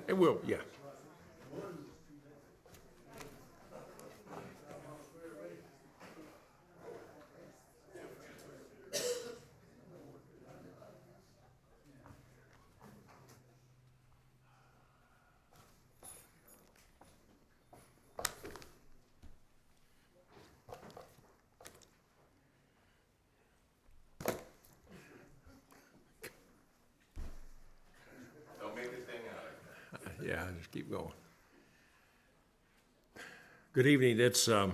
It will, yeah. Don't make a thing out of it. Yeah, just keep going. Good evening. It's don't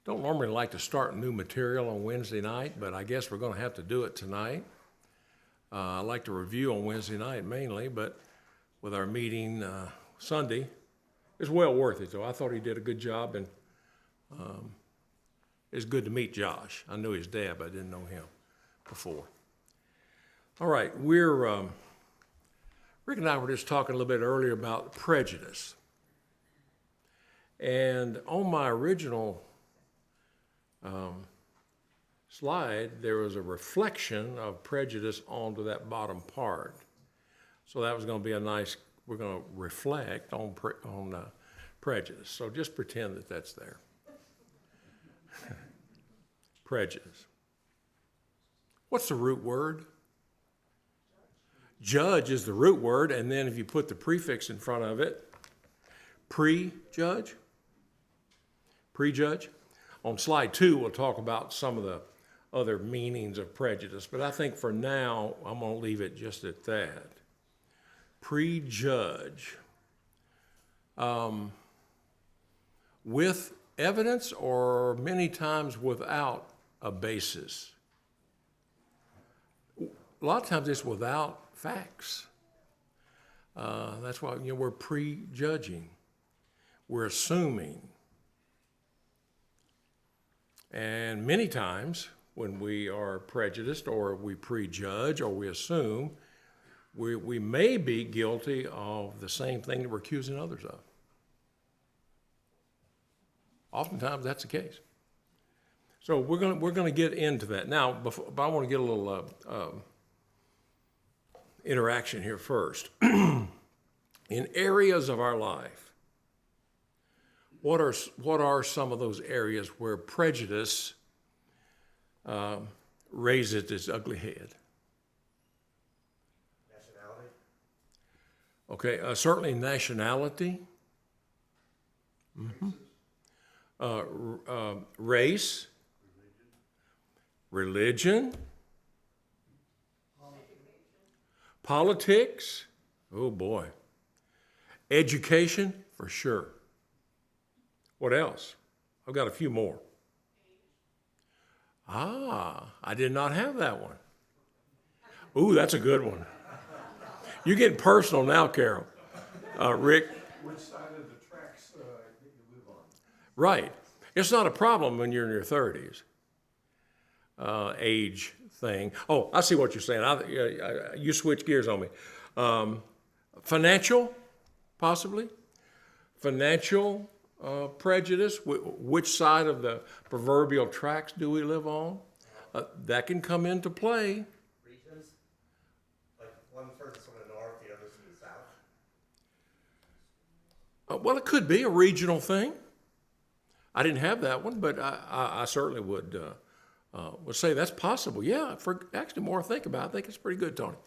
normally like to start new material on Wednesday night, but I guess we're going to have to do it tonight. I like to review on Wednesday night mainly, but with our meeting Sunday, it's well worth it. So I thought he did a good job, and it's good to meet Josh. I knew his dad, but I didn't know him before. All right, Rick and I were just talking a little bit earlier about prejudice. And on my original slide, there was a reflection of prejudice onto that bottom part. So that was going to be we're going to reflect on prejudice. So just pretend that that's there. Prejudice. What's the root word? Judge is the root word, and then if you put the prefix in front of it, prejudge. On slide 2, we'll talk about some of the other meanings of prejudice, but I think for now, I'm going to leave it just at that. Prejudge. With evidence or many times without a basis. A lot of times it's without facts. That's why we're prejudging. We're assuming. And many times when we are prejudiced or we prejudge or we assume, we may be guilty of the same thing that we're accusing others of. Oftentimes that's the case. So we're going to get into that. Now, but I want to get a little interaction here first. In areas of our life, what are some of those areas where prejudice raises its ugly head? Nationality? Okay, certainly nationality. Mm-hmm. Race. Religion. Politics. Oh boy. Education, for sure. What else? I've got a few more. I did not have that one. Ooh, that's a good one. You're getting personal now, Carol. Rick? Which side of the tracks that you live on? Right. It's not a problem when you're in your 30s. Age thing. Oh, I see what you're saying. You switch gears on me. Financial, possibly. Financial prejudice. Which side of the proverbial tracks do we live on? That can come into play. Regions? Like one person's from the north, the other's from the south? Well, it could be a regional thing. I didn't have that one, but I certainly would say that's possible. Yeah, for actually more to think about, I think it's pretty good, Tony.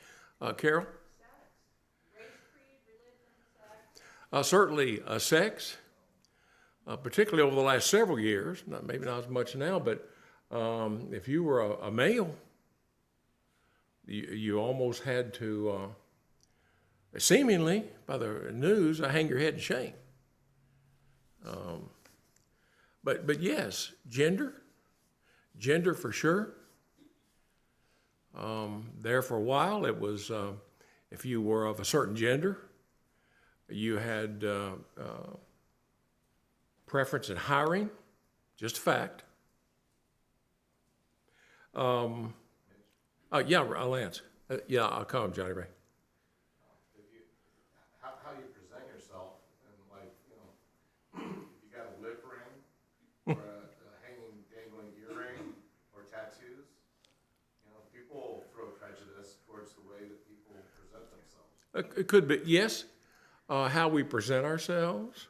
Carol? Race, creed, religion, sex. Certainly sex, particularly over the last several years, maybe not as much now, but if you were a male, you almost had to, seemingly, by the news, hang your head in shame. But yes, gender for sure. There for a while, it was if you were of a certain gender, you had preference in hiring, just a fact. Yeah, Lance. Yeah, I'll call him Johnny Ray. How you present yourself, and if you got a lip ring or a hanging, dangling earring or tattoos, people throw prejudice towards the way that people present themselves. It could be, yes. How we present ourselves.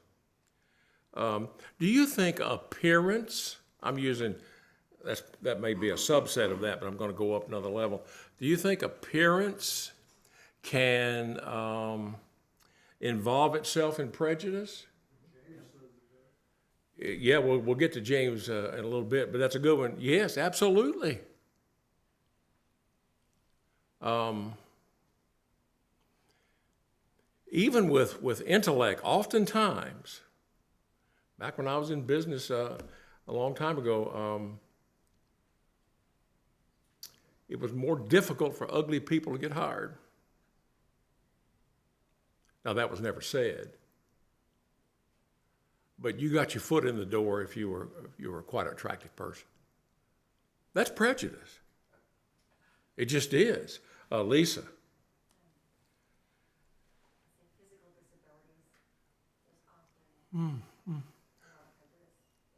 Do you think appearance, that may be a subset of that, but I'm going to go up another level. Do you think appearance can involve itself in prejudice? Yeah, we'll get to James in a little bit, but that's a good one. Yes, absolutely. Even with intellect, oftentimes, back when I was in business a long time ago, it was more difficult for ugly people to get hired. Now, that was never said. But you got your foot in the door if you were quite an attractive person. That's prejudice. It just is. Lisa. Physical disabilities is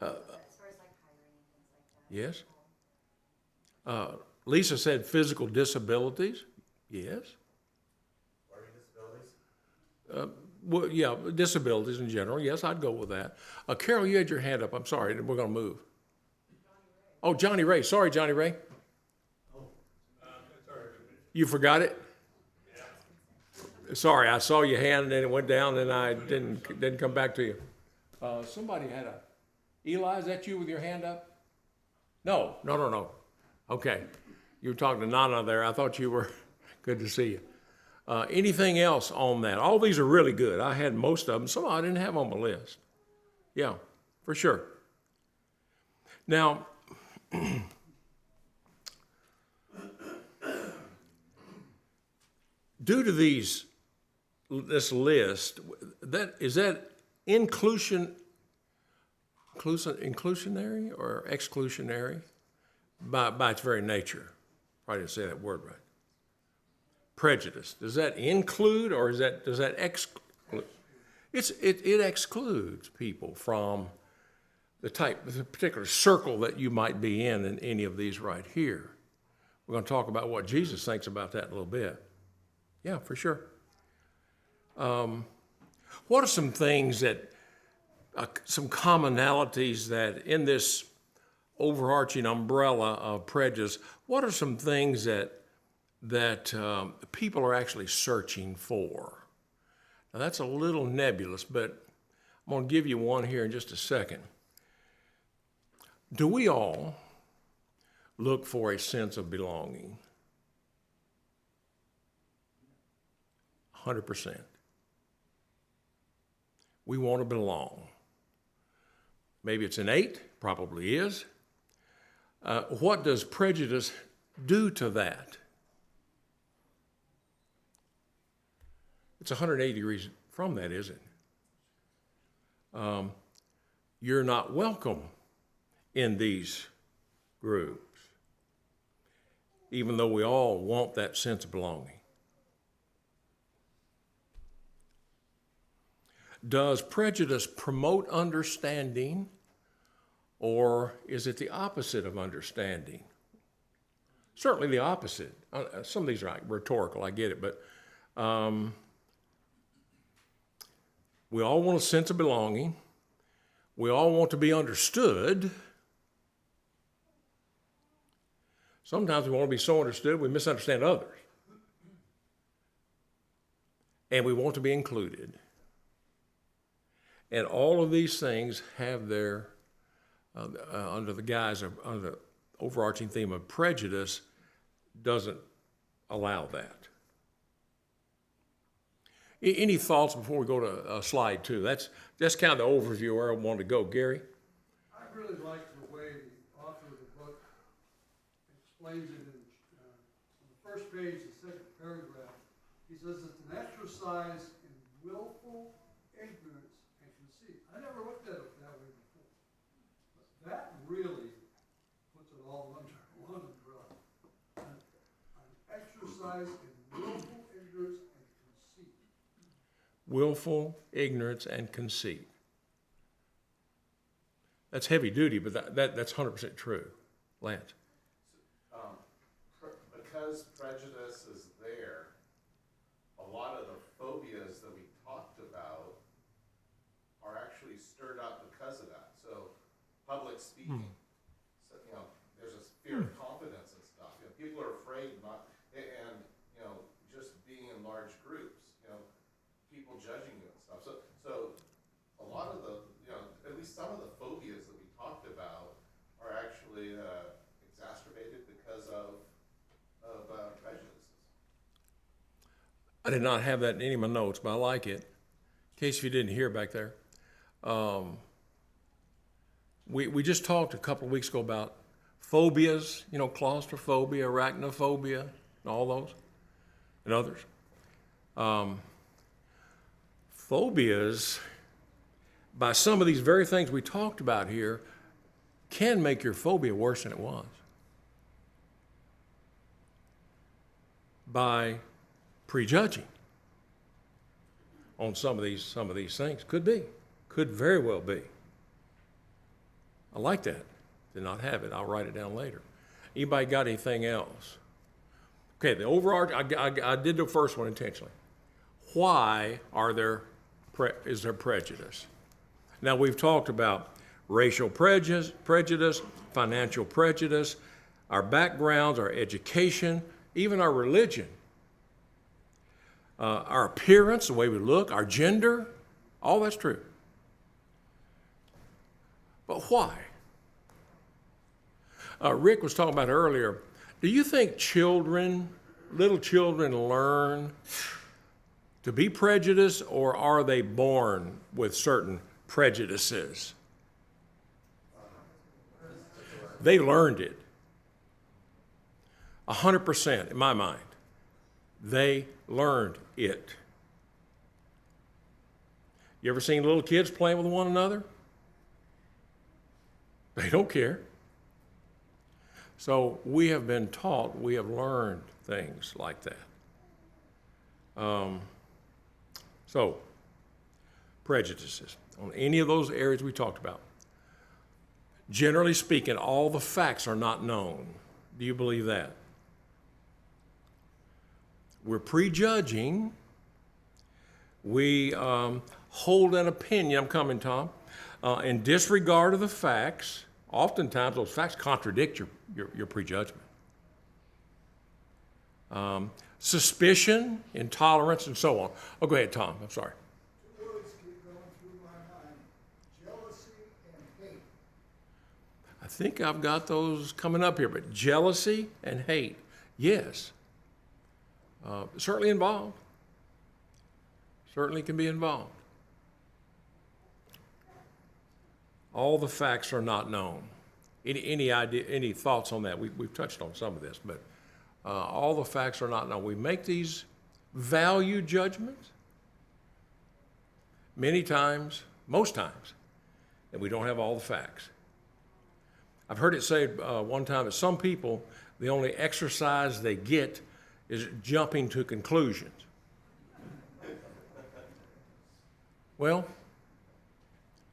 often as far as like hiring and things like that. Yes. Lisa said physical disabilities. Yes. Learning disabilities? Well, yeah, disabilities in general. Yes, I'd go with that. Carol, you had your hand up. I'm sorry. We're going to move. Oh, Johnny Ray. Sorry, Johnny Ray. You forgot it? Sorry, I saw your hand and then it went down and I didn't come back to you. Somebody had Eli, is that you with your hand up? No. Okay. You were talking to Nana there. I thought you were. Good to see you. Anything else on that? All these are really good. I had most of them. Some I didn't have on my list. Yeah, for sure. Now, due to this list, is that inclusionary or exclusionary by its very nature? Probably didn't say that word right. Prejudice. Does that include or does that exclude? It excludes people from the particular circle that you might be in any of these right here. We're going to talk about what Jesus thinks about that in a little bit. Yeah, for sure. What are some things some commonalities that in this overarching umbrella of prejudice, what are some things that people are actually searching for? Now, that's a little nebulous, but I'm going to give you one here in just a second. Do we all look for a sense of belonging? 100%. We want to belong. Maybe it's innate, probably is. What does prejudice do to that? It's 180 degrees from that, isn't it? You're not welcome in these groups, even though we all want that sense of belonging. Does prejudice promote understanding, or is it the opposite of understanding? Certainly the opposite. Some of these are like rhetorical, I get it, but we all want a sense of belonging. We all want to be understood. Sometimes we want to be so understood we misunderstand others. And we want to be included. And all of these things have their, under the overarching theme of prejudice, doesn't allow that. Any thoughts before we go to slide 2? That's kind of the overview where I wanted to go. Gary? I really like the way the author of the book explains it on the first page, the second paragraph. He says it's an exercise in willful ignorance and conceit. I never looked at it that way before. But that really puts it all under one umbrella. An exercise in willful ignorance and conceit. Willful ignorance and conceit. That's heavy duty, but that's 100% true. Lance? Because prejudice is there, a lot of the phobias that we talked about are actually stirred up because of that. So public speaking, so, you know, there's a fear of confidence and stuff. You know, people are afraid not, and, you know, just being in large groups, you know, people judging you and stuff. So a lot of the, you know, at least some of the phobias that we talked about are actually exacerbated because of prejudices. I did not have that in any of my notes, but I like it. In case you didn't hear back there. We just talked a couple of weeks ago about phobias, you know, claustrophobia, arachnophobia, and all those, and others. Phobias, by some of these very things we talked about here, can make your phobia worse than it was. By prejudging on some of these things. Could very well be. I like that. Did not have it. I'll write it down later. Anybody got anything else? Okay, the overarching, I did the first one intentionally. Why is there prejudice? Now, we've talked about racial prejudice, financial prejudice, our backgrounds, our education, even our religion, our appearance, the way we look, our gender, all that's true. But why? Rick was talking about earlier. Do you think little children learn to be prejudiced, or are they born with certain prejudices? They learned it. 100% in my mind. They learned it. You ever seen little kids playing with one another? They don't care. So we have been taught, we have learned things like that. So, prejudices on any of those areas we talked about. Generally speaking, all the facts are not known. Do you believe that? We're prejudging. We hold an opinion, I'm coming, Tom, in disregard of the facts. Oftentimes, those facts contradict your prejudgment. Suspicion, intolerance, and so on. Oh, go ahead, Tom. I'm sorry. Two words keep going through my mind: jealousy and hate. I think I've got those coming up here, but jealousy and hate, yes. Certainly involved. Certainly can be involved. All the facts are not known. Any idea, any thoughts on that? We've touched on some of this, but all the facts are not known. We make these value judgments many times, most times, and we don't have all the facts. I've heard it said one time that some people, the only exercise they get is jumping to conclusions. Well,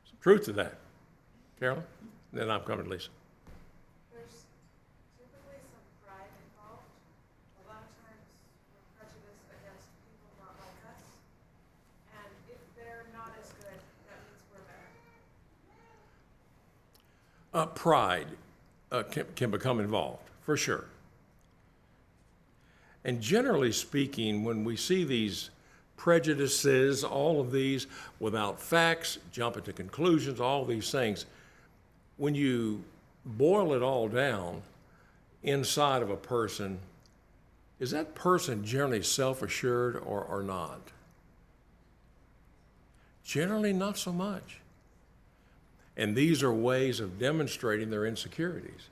some truth to that. Carolyn? Then I'm coming to Lisa. There's typically some pride involved. A lot of times we're prejudiced against people not like us. And if they're not as good, that means we're better. Pride can become involved, for sure. And generally speaking, when we see these prejudices, all of these without facts, jumping to conclusions, all these things, when you boil it all down inside of a person, is that person generally self-assured or not? Generally, not so much. And these are ways of demonstrating their insecurities.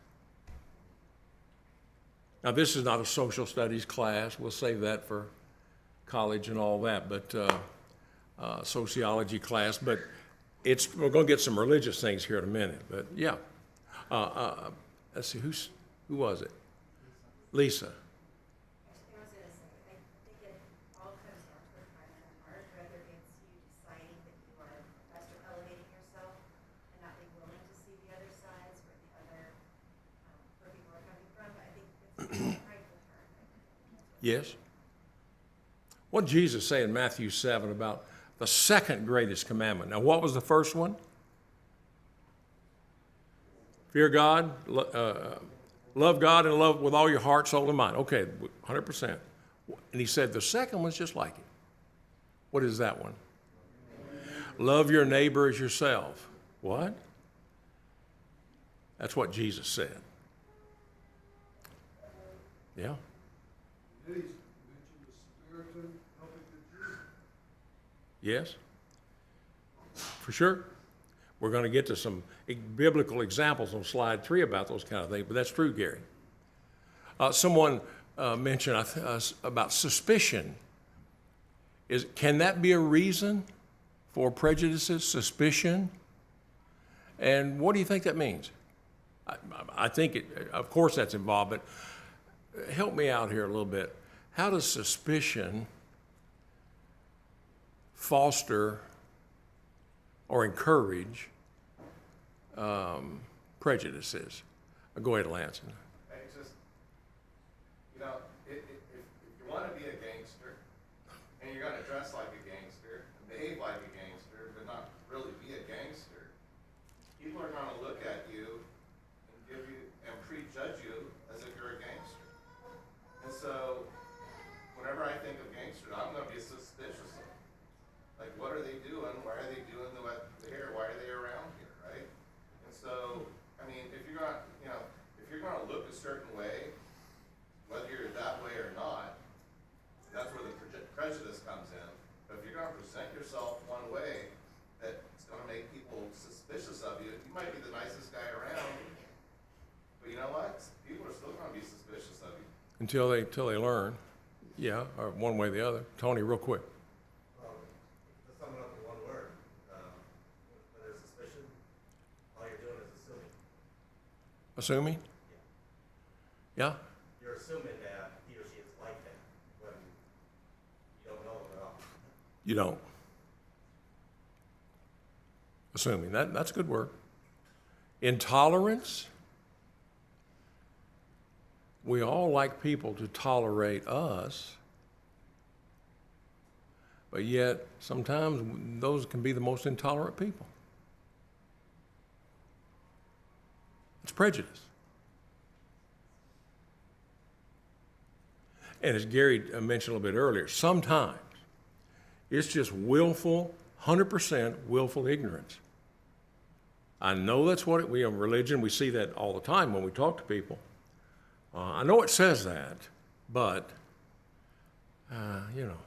Now, this is not a social studies class. We'll save that for college and all that, but sociology class. But we're going to get some religious things here in a minute. But yeah, let's see, who was it? Lisa. I was going to say, I think it all comes down to the pride in the heart, whether it's you deciding that you are best or elevating yourself and not being willing to see the other sides where people are coming from. But I think it's a prideful term. Yes. What did Jesus say in Matthew 7 about the second greatest commandment? Now, what was the first one? Fear God, love God, and love with all your heart, soul, and mind. Okay, 100%. And he said the second one's just like it. What is that one? Love your neighbor as yourself. What? That's what Jesus said. Yeah. Then he's mentioned the Samaritan helping the Jew. Yes. For sure. We're going to get to some biblical examples on slide 3 about those kind of things, but that's true, Gary. Someone mentioned about suspicion. Can that be a reason for prejudices, suspicion? And what do you think that means? I think, of course, that's involved, but help me out here a little bit. How does suspicion foster or encourage prejudices? Go ahead, Lance. It's just, you know, if you want to be a gangster, and you're going to dress like a gangster, and behave like a gangster, but not really be a gangster, people are going to look at you and give you and prejudge you as if you're a gangster. And so, whenever I think of gangster, I'm going to be suspicious of them. Like, what are they doing? Why are they doing the here? Why are they around here, right? And so, I mean, if you're going to, you know, if you're going to look a certain way, whether you're that way or not, that's where the prejudice comes in. But if you're going to present yourself one way that's going to make people suspicious of you, you might be the nicest guy around, but you know what? People are still going to be suspicious of you. Until they learn. Yeah, or one way or the other. Tony, real quick. To sum it up in one word, when there's suspicion, all you're doing is assuming. Assuming? Yeah? You're assuming that he or she is like that when you don't know them at all. You don't. Assuming. That's a good word. Intolerance. We all like people to tolerate us, but yet sometimes those can be the most intolerant people. It's prejudice. And as Gary mentioned a little bit earlier, sometimes it's just willful, 100% willful ignorance. I know that's what we in religion, we see that all the time when we talk to people. I know it says that, but, you know.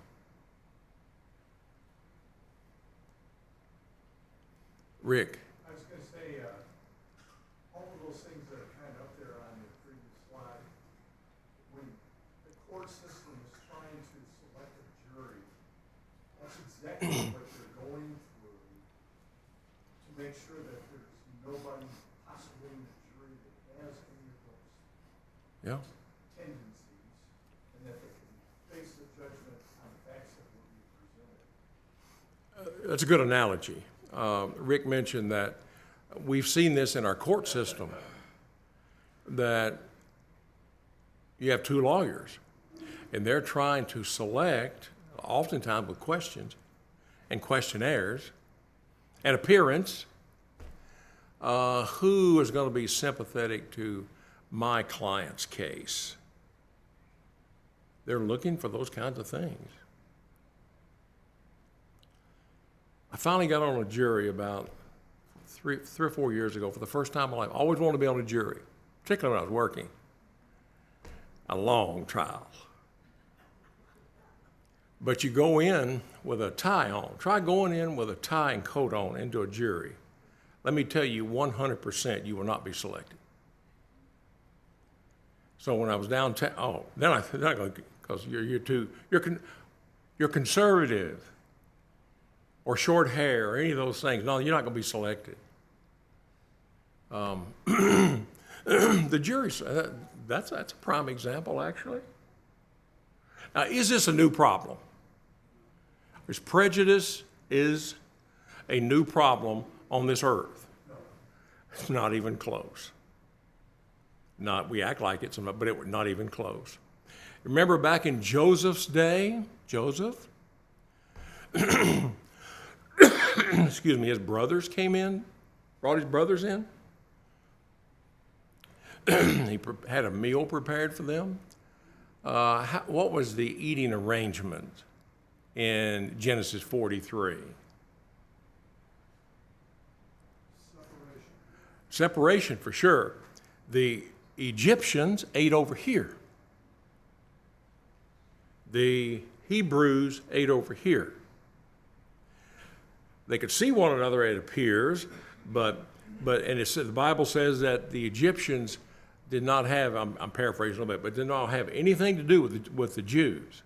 Rick. I was gonna say, all of those things that are kind of up there on the previous slide, when the court system is trying to select a jury, that's exactly what they're going through to make sure that there's nobody possibly in the jury that has any of those Yeah. tendencies, and that they can base the judgment on the facts that will be presented. That's a good analogy. Rick mentioned that we've seen this in our court system, that you have two lawyers, and they're trying to select, oftentimes with questions and questionnaires and appearance, who is going to be sympathetic to my client's case. They're looking for those kinds of things. I finally got on a jury about three or 4 years ago for the first time in my life. I always wanted to be on a jury, particularly when I was working. A long trial. But you go in with a tie on. Try going in with a tie and coat on into a jury. Let me tell you, 100% you will not be selected. So when I was downtown, then I go, because you're conservative, or short hair, or any of those things. No, you're not going to be selected. The jury, that's a prime example, actually. Now, is this a new problem? Is prejudice is a new problem on this earth? It's not even close. We act like it's, but it was not even close. Remember back in Joseph's day, Joseph? Excuse me, his brothers came in, brought his brothers in. He had a meal prepared for them. What was the eating arrangement in Genesis 43? Separation, for sure. The Egyptians ate over here. The Hebrews ate over here. They could see one another, it appears, but the Bible says that the Egyptians did not have, I'm paraphrasing a little bit, but did not have anything to do with the Jews.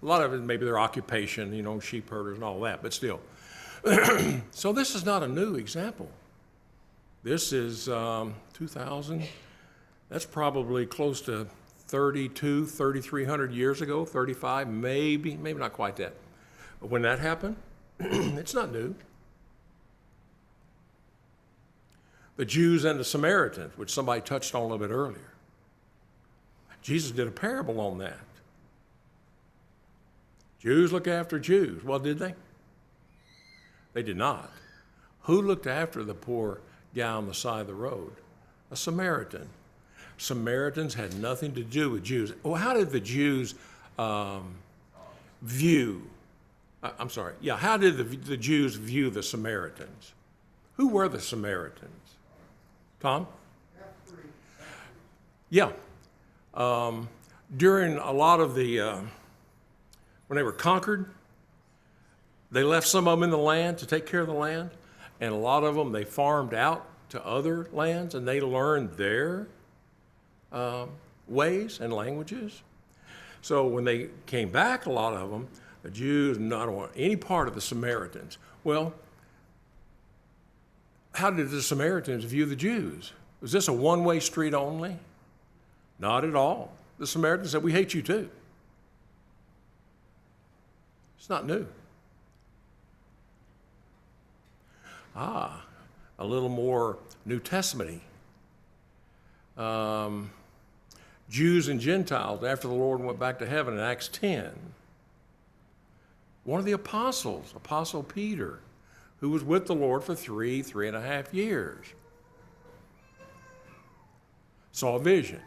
A lot of it, maybe their occupation, sheep herders and all that, but still. So this is not a new example. This is 2000. That's probably close to 3,300 years ago, 35, maybe not quite that. But when that happened, it's not new. The Jews and the Samaritans, which somebody touched on a little bit earlier. Jesus did a parable on that. Jews look after Jews. Well, did they? They did not. Who looked after the poor guy on the side of the road? A Samaritan. Samaritans had nothing to do with Jews. Well, how did the Jews view? How did the Jews view the Samaritans? Who were the Samaritans? Tom? Yeah. During a lot of the, when they were conquered, they left some of them in the land to take care of the land, and a lot of them they farmed out to other lands, and they learned their ways and languages. So when they came back, a lot of them, the Jews not want any part of the Samaritans. Well, how did the Samaritans view the Jews? Was this a one-way street only? Not at all. The Samaritans said, we hate you too. It's not new. A little more New Testament-y. Jews and Gentiles, after the Lord went back to heaven in Acts 10. One of the apostles, Apostle Peter, who was with the Lord for 3.5 years, saw a vision.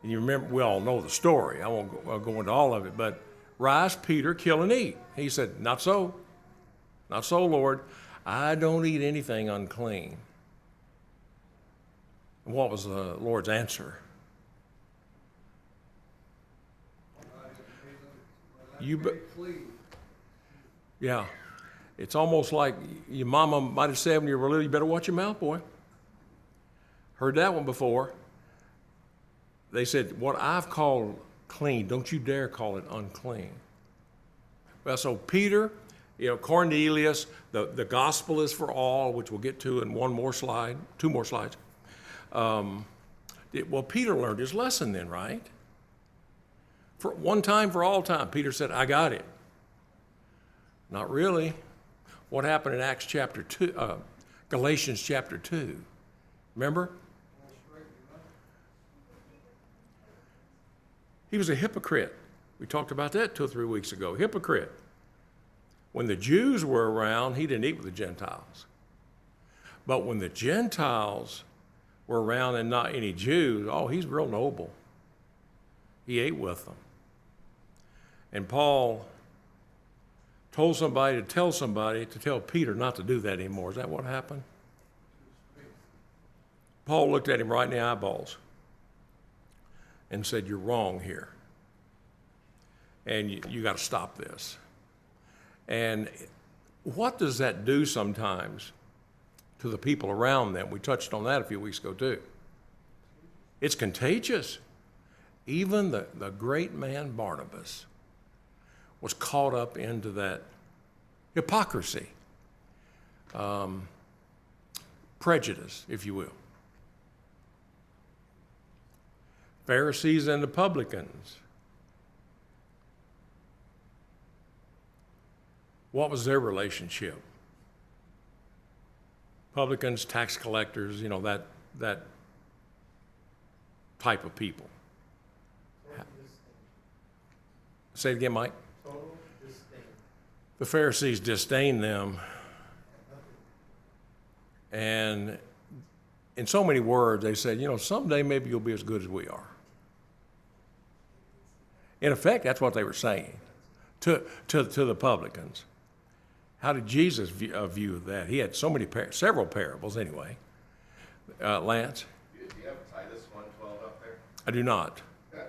And you remember, we all know the story. I won't go into all of it, but rise, Peter, kill and eat. He said, not so. Not so, Lord. I don't eat anything unclean. And what was the Lord's answer? Yeah. It's almost like your mama might have said when you were little, you better watch your mouth, boy. Heard that one before. They said, what I've called clean, don't you dare call it unclean. Well, so Peter, Cornelius, the gospel is for all, which we'll get to in two more slides. Well, Peter learned his lesson then, right? For one time, for all time, Peter said, I got it. Not really. What happened in Acts chapter 2, Galatians chapter 2? Remember? He was a hypocrite. We talked about that 2 or 3 weeks ago. Hypocrite. When the Jews were around, he didn't eat with the Gentiles. But when the Gentiles were around and not any Jews, he's real noble. He ate with them. And Paul told somebody to tell Peter not to do that anymore. Is that what happened? Paul looked at him right in the eyeballs and said, you're wrong here. And you got to stop this. And what does that do sometimes to the people around them? We touched on that a few weeks ago too. It's contagious. Even the great man Barnabas was caught up into that hypocrisy, prejudice, if you will. Pharisees and the publicans. What was their relationship? Publicans, tax collectors, that type of people. Total disdain. Say it again, Mike. Total disdain. The Pharisees disdained them, Nothing. and in so many words, they said, someday maybe you'll be as good as we are. In effect, that's what they were saying to the publicans. How did Jesus view that? He had several parables anyway. Lance? Do you have Titus 1:12 up there? I do not. Yeah.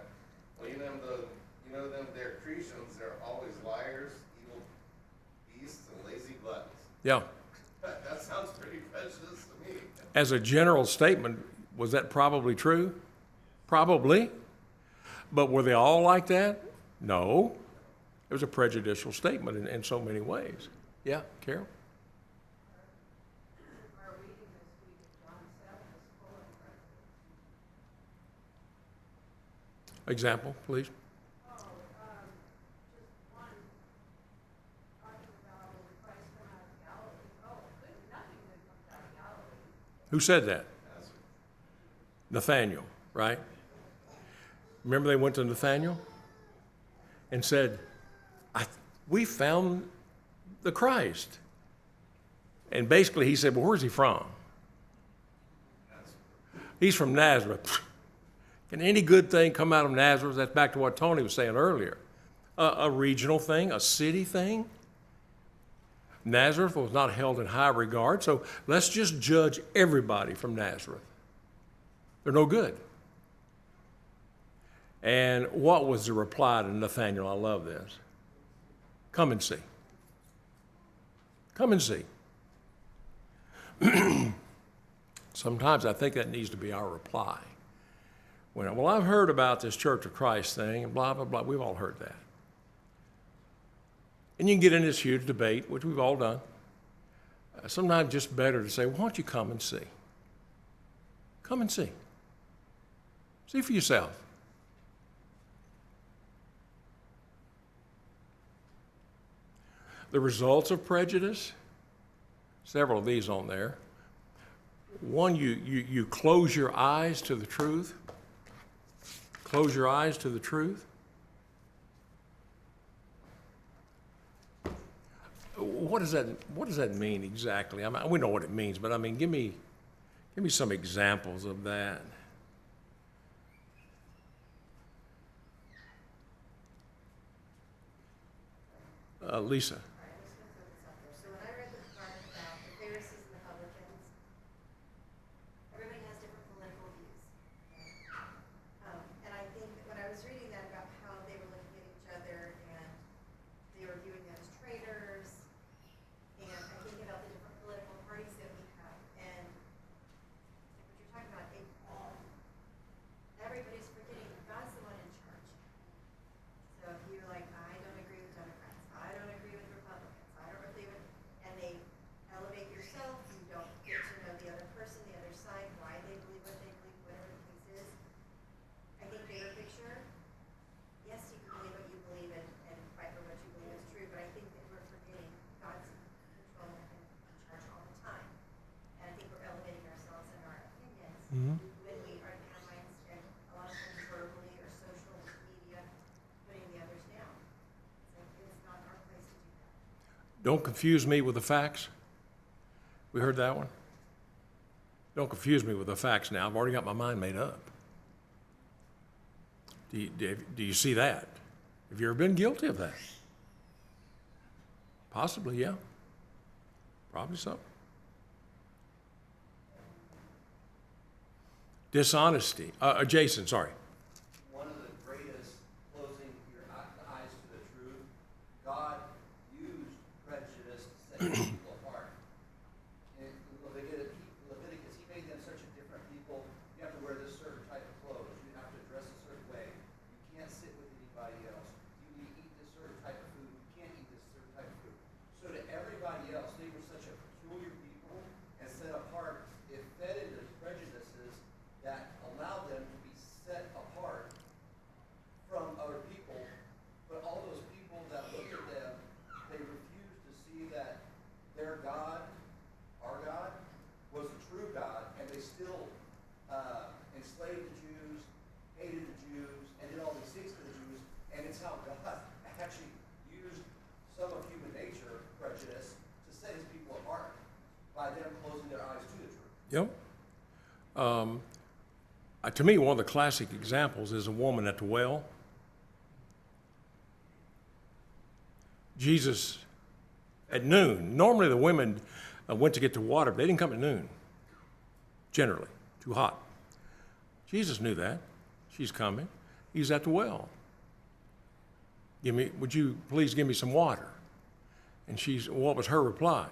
Well, you know them, they're Cretians, they're always liars, evil beasts, and lazy gluttons. Yeah. That sounds pretty prejudiced to me. As a general statement, was that probably true? Probably. But were they all like that? No. It was a prejudicial statement in so many ways. Yeah, Carol? Our reading this week of John 7 is full of references. Example, please. Just one, talking about when Christ come out of Galilee. Nothing good comes out of Galilee. Who said that? Nathaniel, right? Remember they went to Nathaniel and said, we found the Christ. And basically he said, well, where's he from? He's from Nazareth. Can any good thing come out of Nazareth? That's back to what Tony was saying earlier. A regional thing, a city thing. Nazareth was not held in high regard, so let's just judge everybody from Nazareth. They're no good. And what was the reply to Nathaniel? I love this. Come and see. Come and see. Sometimes I think that needs to be our reply. Well, I've heard about this Church of Christ thing, and blah, blah, blah. We've all heard that. And you can get in this huge debate, which we've all done. Sometimes just better to say, why don't you come and see? Come and see. See for yourself. The results of prejudice, several of these on there. One, you close your eyes to the truth. Close your eyes to the truth. What does that mean exactly? I mean, we know what it means, but I mean, give me some examples of that. Lisa. All right, I'm just gonna throw this out there. So when I read the part about the Pharisees and the publicans, everybody has different political views. And I think that when I was reading that about how they were looking at each other and they were viewing them as traitors, and I think about the different political parties that we have, and what you're talking about, everybody's forgetting that God's the one in charge. So if you're like, I don't agree with Democrats, I don't agree with Republicans, I don't agree with, and they elevate yourself, you don't get to know the other person, the other side, why they believe what they believe, whatever the case is. I think bigger picture, yes, you can believe what you believe and fight for what you believe is true, but I think that we're forgetting God's in control and in charge all the time. And I think we're elevating ourselves and our opinions when we are in our minds and a lot of times verbally or social media, putting the others down. It's like, it's not our place to do that. Don't confuse me with the facts. We heard that one? Don't confuse me with the facts now. I've already got my mind made up. Do you see that? Have you ever been guilty of that? Possibly, yeah. Probably so. Dishonesty. Jason, sorry. One of the greatest closing your eyes to the truth, God used prejudice to set people apart. In Leviticus, he made them such a different people. You have to wear this certain type of clothes. You have to dress a certain way. You can't sit with anybody else. You eat this certain type of food. You can't eat this certain type of food. So to everybody else, they were such a peculiar people and set apart. It fed into prejudices that allowed them to be set apart from other people, but all those people that look at them, they refuse to see that Yep. To me, one of the classic examples is a woman at the well. Jesus, at noon, normally the women went to get the water, but they didn't come at noon, generally, too hot. Jesus knew that. She's coming. He's at the well. Would you please give me some water? And what was her reply?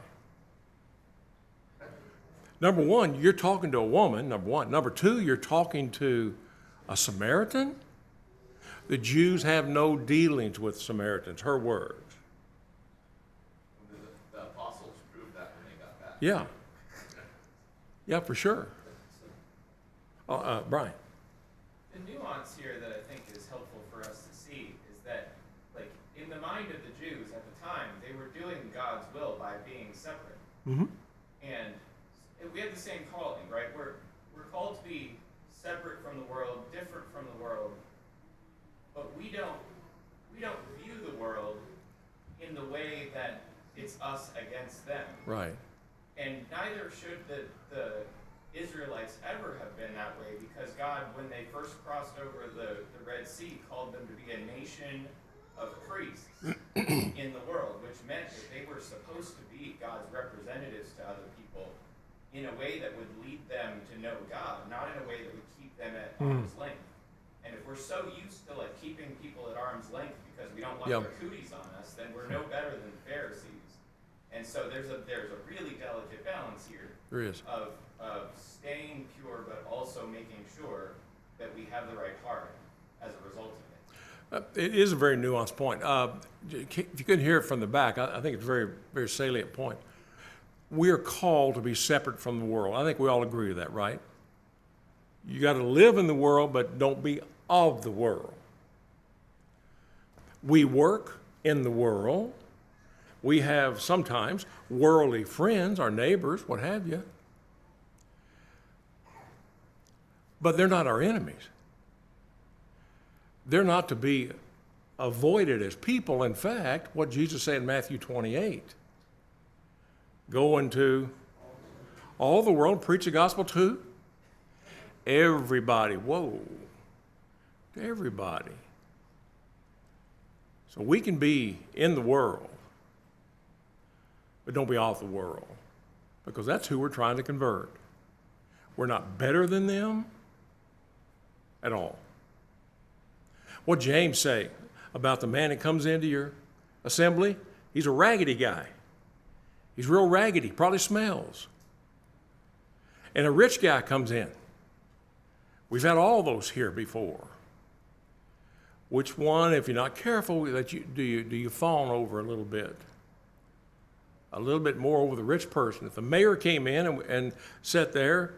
Number one, you're talking to a woman, number one. Number two, you're talking to a Samaritan. The Jews have no dealings with Samaritans, her words. The apostles proved that when they got back. Yeah. Yeah, for sure. Brian. The nuance here that I think is helpful for us to see is that, like, in the mind of the Jews at the time, they were doing God's will by being separate. Mm-hmm. And we have the same calling, right? We're called to be separate from the world, different from the world, but we don't view the world in the way that it's us against them. Right. And neither should the Israelites ever have been that way, because God, when they first crossed over the Red Sea, called them to be a nation of priests in the world, which meant that they were supposed to be God's representatives to other people in a way that would lead them to know God, not in a way that would keep them at arm's length. And if we're so used to like keeping people at arm's length because we don't want their cooties on us, then we're no better than the Pharisees. And so there's a really delicate balance here. There is. Of staying pure, but also making sure that we have the right heart as a result of it. It is a very nuanced point. If you couldn't hear it from the back, I think it's a very, very salient point. We are called to be separate from the world. I think we all agree with that, right? You got to live in the world, but don't be of the world. We work in the world. We have sometimes worldly friends, our neighbors, what have you. But they're not our enemies. They're not to be avoided as people. In fact, what Jesus said in Matthew 28, go into all the world, preach the gospel to everybody. Whoa, to everybody. So we can be in the world, but don't be off the world, because that's who we're trying to convert. We're not better than them at all. What James say about the man that comes into your assembly? He's a raggedy guy. He's real raggedy, probably smells. And a rich guy comes in. We've had all those here before. Which one, if you're not careful, do you fawn over a little bit? A little bit more over the rich person. If the mayor came in and sat there,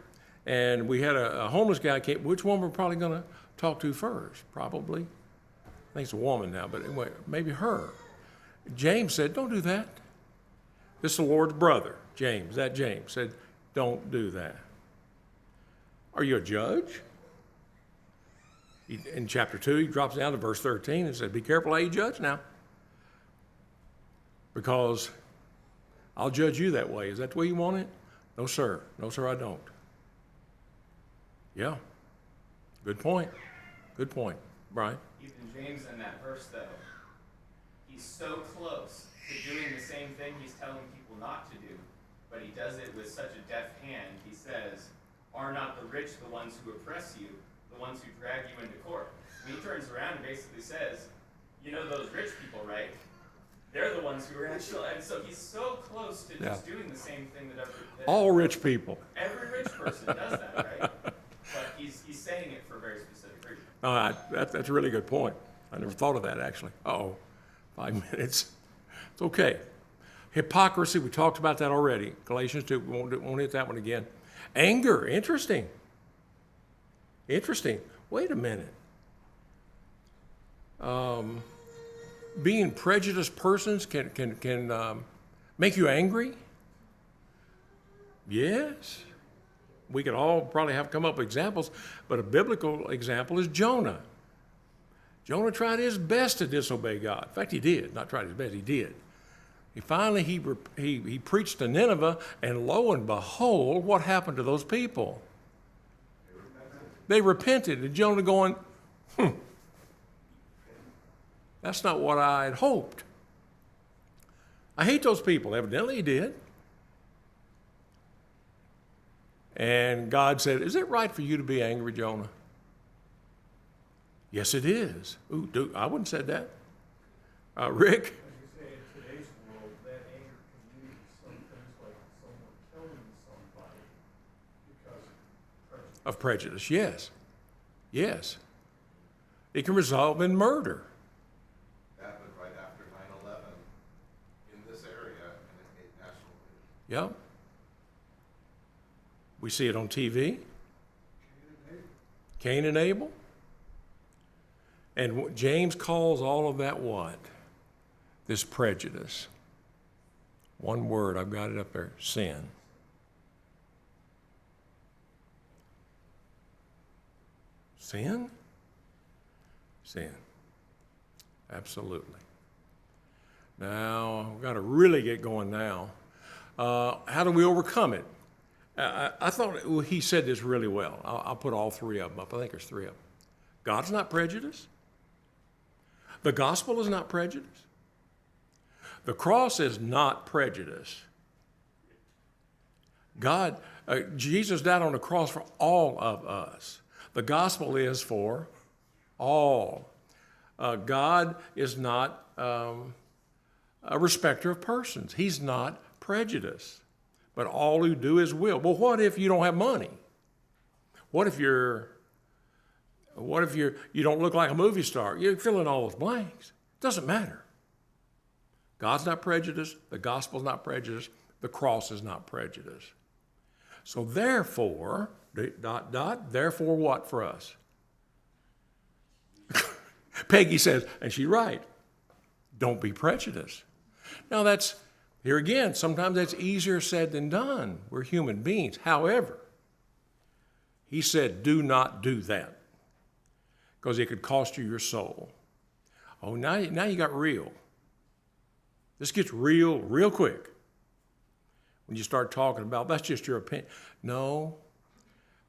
and we had a homeless guy came, which one we're probably going to talk to first? Probably. I think it's a woman now, but anyway, maybe her. James said, don't do that. This is the Lord's brother, James. That James said, don't do that. Are you a judge? In chapter 2, he drops down to verse 13 and said, be careful how you judge now, because I'll judge you that way. Is that the way you want it? No, sir. No, sir, I don't. Yeah. Good point. Good point. Brian? Even James in that verse, though, he's so close to doing the same thing he's telling people not to do, but he does it with such a deft hand. He says, are not the rich the ones who oppress you, the ones who drag you into court? And he turns around and basically says, you know those rich people, right? They're the ones who are actually, and so he's so close to just doing the same thing that all rich people. Every rich person does that, right? But he's saying it for a very specific reason. That's a really good point. I never thought of that, actually. 5 minutes. It's okay. Hypocrisy, we talked about that already. Galatians 2, we won't hit that one again. Anger, interesting. Interesting. Wait a minute. Being prejudiced persons can make you angry? Yes. We could all probably have come up with examples, but a biblical example is Jonah. Jonah tried his best to disobey God. In fact, he did. Not tried his best, he did. He preached to Nineveh, and lo and behold, what happened to those people? They repented. And Jonah going, that's not what I had hoped. I hate those people. Evidently he did. And God said, is it right for you to be angry, Jonah? Yes, it is. Ooh, dude, I wouldn't have said that. Rick? As you say, in today's world, that anger can lead to some things like someone killing somebody because of prejudice. Of prejudice, yes. Yes. It can result in murder. Happened right after 9/11 in this area, and it made national news. Yep. We see it on TV. Cain and Abel. And James calls all of that what? This prejudice. One word, I've got it up there, sin. Sin? Sin. Absolutely. Now, we've got to really get going now. How do we overcome it? I thought he said this really well. I'll put all three of them up. I think there's three of them. God's not prejudiced. The gospel is not prejudiced. The cross is not prejudice. Jesus died on the cross for all of us. The gospel is for all. God is not a respecter of persons. He's not prejudiced. But all who do his will. Well, what if you don't have money? What if you don't look like a movie star? You fill in all those blanks. Doesn't matter. God's not prejudiced. The gospel's not prejudiced. The cross is not prejudiced. So therefore, ... therefore what for us? Peggy says, and she's right, don't be prejudiced. Now that's, here again, sometimes that's easier said than done. We're human beings. However, he said, do not do that, because it could cost you your soul. Oh, now you got real. This gets real quick. When you start talking about, that's just your opinion. No,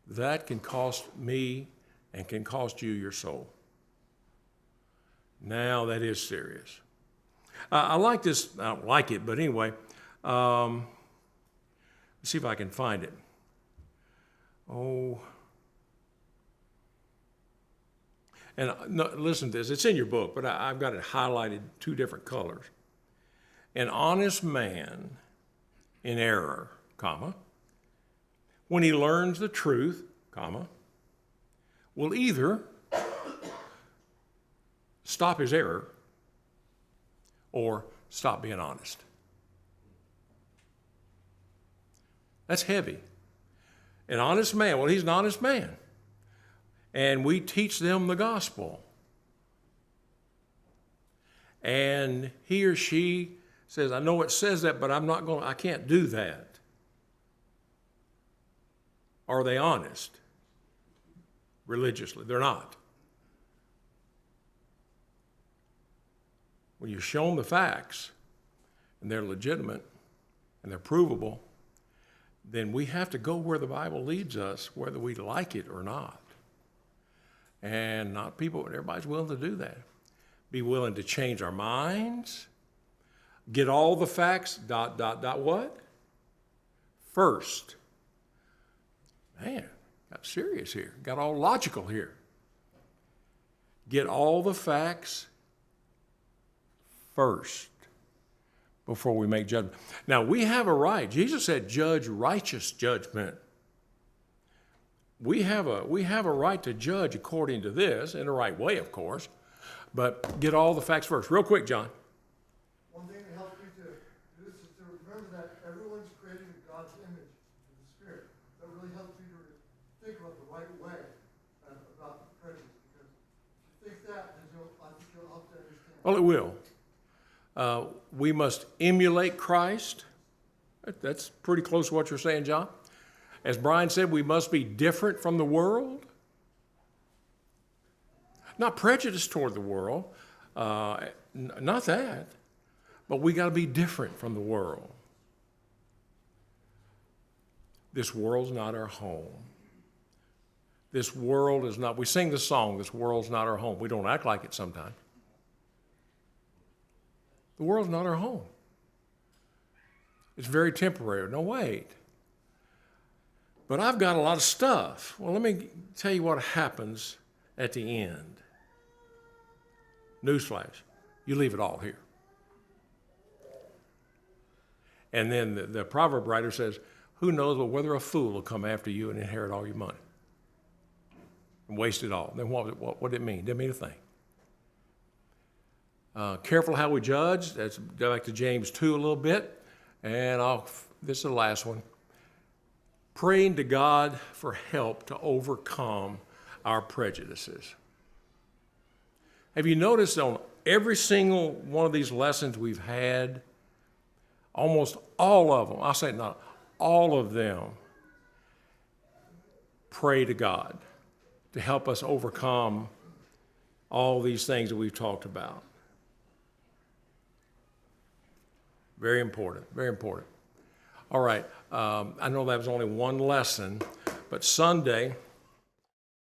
that can cost me and can cost you your soul. Now that is serious. I like this, I don't like it, but anyway, let's see if I can find it. Oh. And no, listen to this, it's in your book, but I've got it highlighted two different colors. An honest man in error, comma, when he learns the truth, comma, will either stop his error or stop being honest. That's heavy. An honest man, well, he's an honest man. And we teach them the gospel. And he or she says, I know it says that, but I can't do that. Are they honest? Religiously, they're not. When you show them the facts, and they're legitimate, and they're provable, then we have to go where the Bible leads us, whether we like it or not. And not people, everybody's willing to do that. Be willing to change our minds, get all the facts, ... what? First. Man, got serious here. Got all logical here. Get all the facts first before we make judgment. Now, we have a right. Jesus said, judge righteous judgment. We have a right to judge according to this, in the right way, of course, but get all the facts first. Real quick, John. One thing that helps me to do this is to remember that everyone's created in God's image, in the Spirit. That really helps me to think about the right way about prejudice. Because if you think that, then I think you'll help to understand. Well, it will. We must emulate Christ. That's pretty close to what you're saying, John. As Brian said, we must be different from the world. Not prejudiced toward the world, not that, But we got to be different from the world. This world's not our home. This world is not, we sing the song, this world's not our home. We don't act like it sometimes. The world's not our home. It's very temporary. No, wait. But I've got a lot of stuff. Well, let me tell you what happens at the end. Newsflash, you leave it all here. And then the proverb writer says, who knows but whether a fool will come after you and inherit all your money and waste it all. Then what did it mean? Didn't mean a thing. Careful how we judge. That's go back to James 2 a little bit. And this is the last one. Praying to God for help to overcome our prejudices. Have you noticed on every single one of these lessons we've had, almost all of them, I'll say not all of them, pray to God to help us overcome all these things that we've talked about. Very important, very important. All right, I know that was only one lesson, but Sunday,